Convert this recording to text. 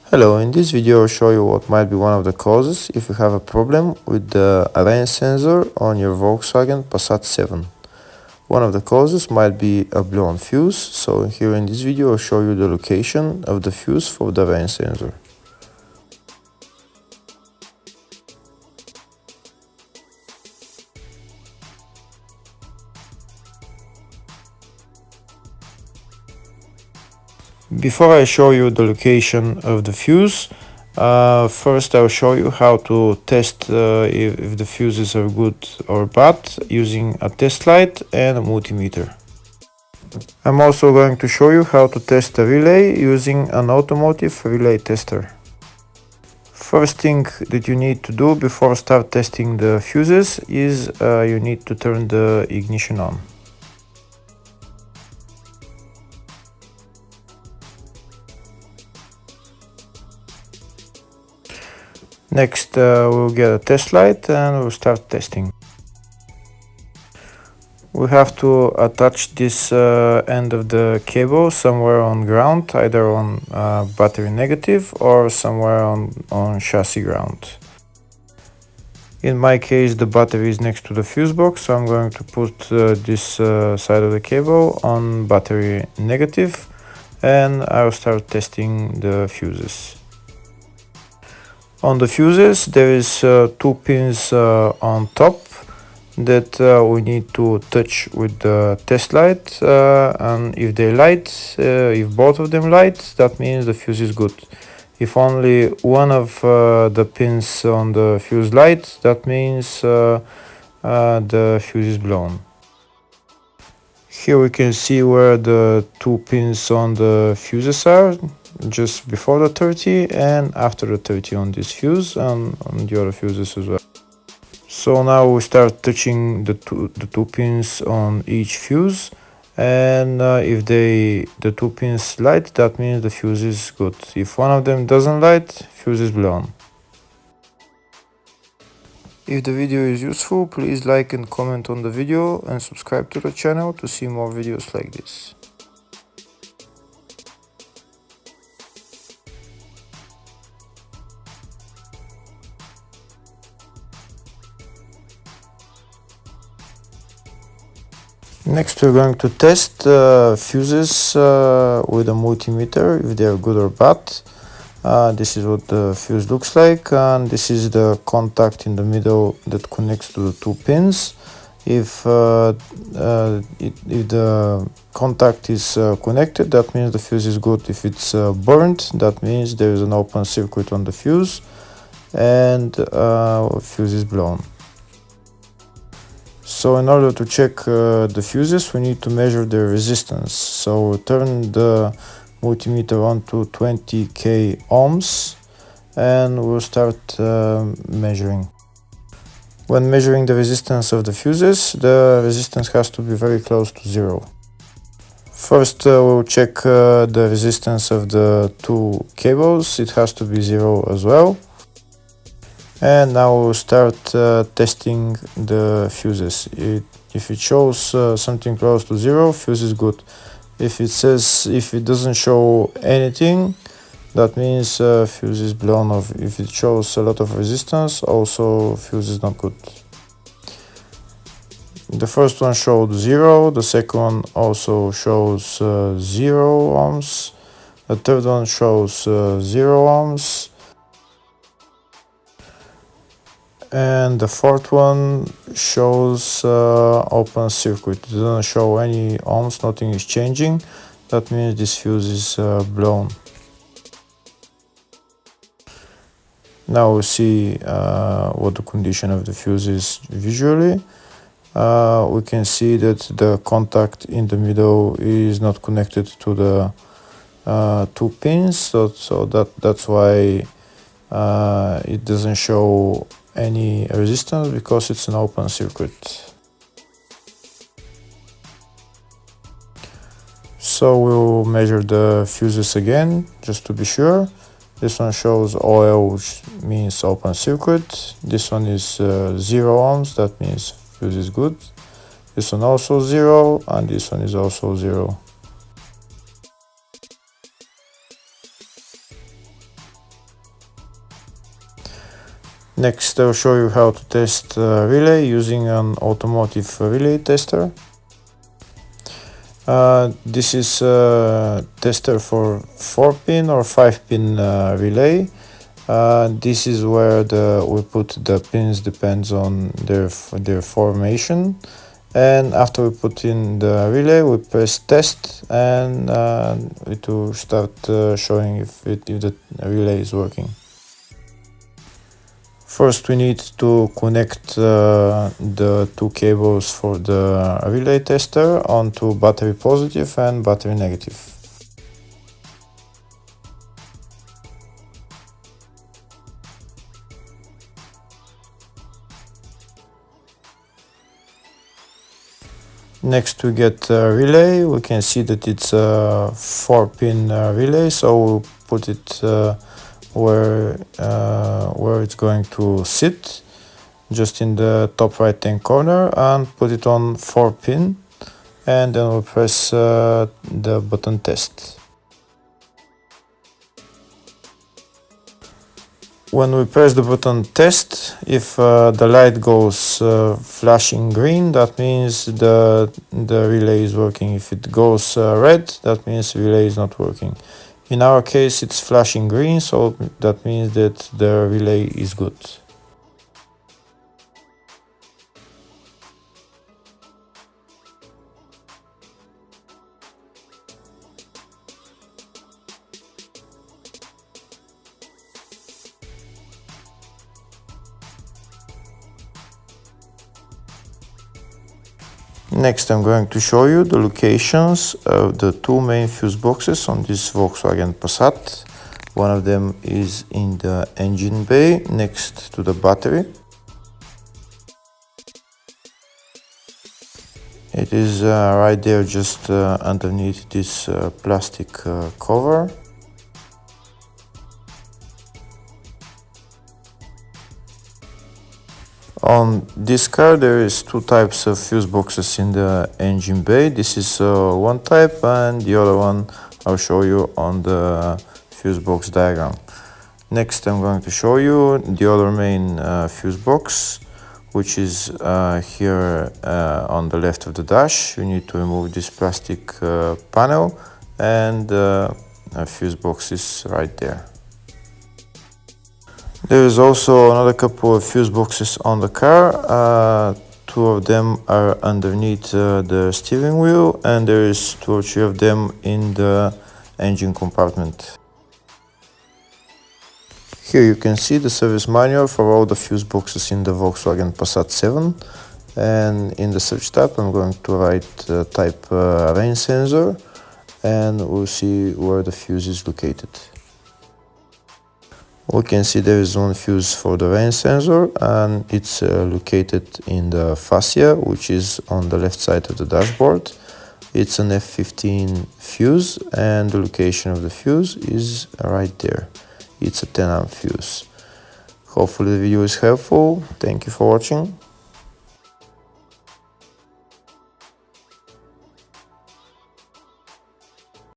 Hello, in this video I'll show you what might be one of the causes if you have a problem with the rain sensor on your Volkswagen Passat 7. One of the causes might be a blown fuse, so here in this video I'll show you the location of the fuse for the rain sensor. Before I show you the location of the fuse, first I'll show you how to test if the fuses are good or bad using a test light and a multimeter. I'm also going to show you how to test a relay using an automotive relay tester. First thing that you need to do before start testing the fuses is you need to turn the ignition on. Next, we'll get a test light and we'll start testing. We have to attach this end of the cable somewhere on ground, either on battery negative or somewhere on chassis ground. In my case, the battery is next to the fuse box, so I'm going to put this side of the cable on battery negative, and I'll start testing the fuses. On the fuses, there is two pins on top that we need to touch with the test light, and if they light, if both of them light, that means the fuse is good. If only one of the pins on the fuse light, that means the fuse is blown. Here we can see where the two pins on the fuses are, just before the 30 and after the 30 on this fuse and on the other fuses as well. So now we start touching the two pins on each fuse, and if the two pins light, that means the fuse is good. If one of them doesn't light, fuse is blown. If the video is useful, please like and comment on the video and subscribe to the channel to see more videos like this. Next, we're going to test fuses with a multimeter, if they are good or bad. This is what the fuse looks like, and this is the contact in the middle that connects to the two pins. If the contact is connected, that means the fuse is good. If it's burnt, that means there is an open circuit on the fuse and fuse is blown. So in order to check the fuses, we need to measure their resistance. So turn the multimeter on to 20k ohms and we'll start measuring. When measuring the resistance of the fuses, the resistance has to be very close to zero. First we'll check the resistance of the two cables. It has to be zero as well. And now we'll start testing the fuses. If it shows something close to zero, fuse is good. If it doesn't show anything, that means fuse is blown off. If it shows a lot of resistance, also fuse is not good. The first one showed 0, the second one also shows 0 ohms, the third one shows 0 ohms, and the fourth one shows open circuit. It doesn't show any ohms, nothing is changing. That means this fuse is blown. Now we see what the condition of the fuse is visually. We can see that the contact in the middle is not connected to the two pins, so that's why it doesn't show any resistance, because it's an open circuit. So we'll measure the fuses again just to be sure. This one shows OL, which means open circuit. This one is 0 ohms, that means fuse is good. This one also 0, and this one is also 0. Next, I'll show you how to test relay using an automotive relay tester. This is a tester for 4-pin or 5-pin relay. This is where we put the pins, depends on their formation. And after we put in the relay, we press test, and it will start showing if the relay is working. First, we need to connect the two cables for the relay tester onto battery positive and battery negative. Next, we get a relay. We can see that it's a 4-pin relay, so we'll put it where it's going to sit, just in the top right hand corner, and put it on 4-pin, and then we'll press the button test. When we press the button test, if the light goes flashing green, that means the relay is working. If it goes red, that means the relay is not working. In our case, it's flashing green, so that means that the relay is good. Next, I'm going to show you the locations of the two main fuse boxes on this Volkswagen Passat. One of them is in the engine bay next to the battery. It is right there, just underneath this plastic cover. On this car there is two types of fuse boxes in the engine bay. This is one type, and the other one I'll show you on the fuse box diagram. Next, I'm going to show you the other main fuse box, which is here on the left of the dash. You need to remove this plastic panel, and the fuse box is right there. There is also another couple of fuse boxes on the car. Two of them are underneath the steering wheel, and there is 2 or 3 of them in the engine compartment. Here you can see the service manual for all the fuse boxes in the Volkswagen Passat 7, and in the search tab I'm going to write type rain sensor, and we'll see where the fuse is located. We can see there is one fuse for the rain sensor, and it's located in the fascia, which is on the left side of the dashboard. It's an F15 fuse, and the location of the fuse is right there. It's a 10 amp fuse. Hopefully the video is helpful. Thank you for watching.